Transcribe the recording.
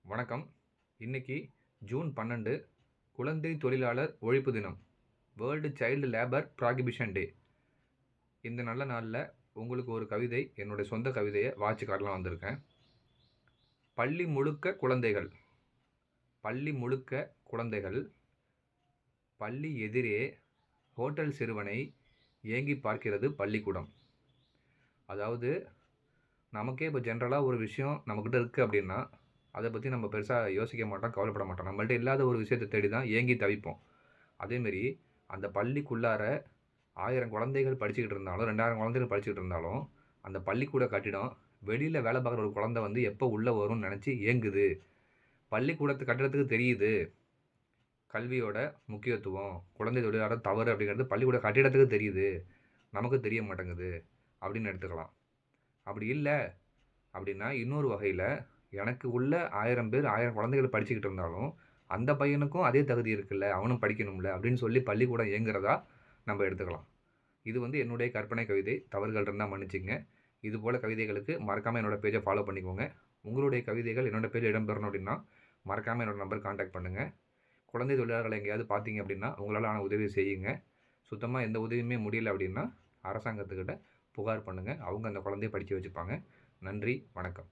வணக்கம். இன்னைக்கு ஜூன் 12 குழந்தை தொழிலாளர் ஒழிப்பு தினம். வேர்ல்டு சைல்டு லேபர் ப்ராகிபிஷன் டே. இந்த நல்ல நாளில் உங்களுக்கு ஒரு கவிதை, என்னுடைய சொந்த கவிதையை வாட்சி காட்டலாம் வந்திருக்கேன். பள்ளி முழுக்க குழந்தைகள், பள்ளி முழுக்க குழந்தைகள், பள்ளி எதிரே ஹோட்டல் சிறுவனை ஏங்கி பார்க்கிறது பள்ளிக்கூடம். அதாவது நமக்கே இப்போ ஜென்ரலாக ஒரு விஷயம் நம்மக்கிட்ட இருக்குது அப்படின்னா அதை பற்றி நம்ம பெருசாக யோசிக்க மாட்டோம், கவலைப்பட மாட்டோம். நம்மள்ட்ட இல்லாத ஒரு விஷயத்தை தேடி தான் ஏங்கி தவிப்போம். அதேமாரி அந்த பள்ளிக்குள்ளார 1000 குழந்தைகள் படிச்சுக்கிட்டு இருந்தாலும், 2000 குழந்தைகள் படிச்சுக்கிட்டு இருந்தாலும், அந்த பள்ளிக்கூட கட்டிடம் வெளியில் வேலை பார்க்குற ஒரு குழந்தை வந்து எப்போ உள்ளே வரும்னு நினச்சி ஏங்குது. பள்ளிக்கூடத்து கட்டிடத்துக்கு தெரியுது கல்வியோட முக்கியத்துவம், குழந்தை தொழிலாளர் தவறு அப்படிங்கிறது பள்ளிக்கூட கட்டிடத்துக்கு தெரியுது, நமக்கு தெரிய மாட்டேங்குது அப்படின்னு எடுத்துக்கலாம். அப்படி இல்லை அப்படின்னா இன்னொரு வகையில் எனக்கு உள்ள 1000 பேர் 1000 குழந்தைகள் படிச்சுக்கிட்டு இருந்தாலும் அந்த பையனுக்கும் அதே தகுதி இருக்குல்ல, அவனும் படிக்கணும்ல அப்படின்னு சொல்லி பள்ளிக்கூடம் இயங்குறதா நம்ம எடுத்துக்கலாம். இது வந்து என்னுடைய கற்பனை கவிதை. தவறுகள் இருந்தால் மன்னிச்சிங்க. இது போல் கவிதைகளுக்கு மறக்காமல் என்னோட பேஜை ஃபாலோ பண்ணிக்கோங்க. உங்களுடைய கவிதைகள் என்னோட பேஜ் இடம்பெறணும் அப்படின்னா மறக்காமல் என்னோட நம்பர் கான்டாக்ட் பண்ணுங்கள். குழந்தை தொழிலாளர்களை எங்கேயாவது பார்த்தீங்க அப்படின்னா உங்களால் ஆன உதவி செய்யுங்க. சுத்தமாக எந்த உதவியுமே முடியல அப்படின்னா அரசாங்கத்துக்கிட்ட புகார் பண்ணுங்கள். அவங்க அந்த குழந்தைய படிக்க வச்சுப்பாங்க. நன்றி, வணக்கம்.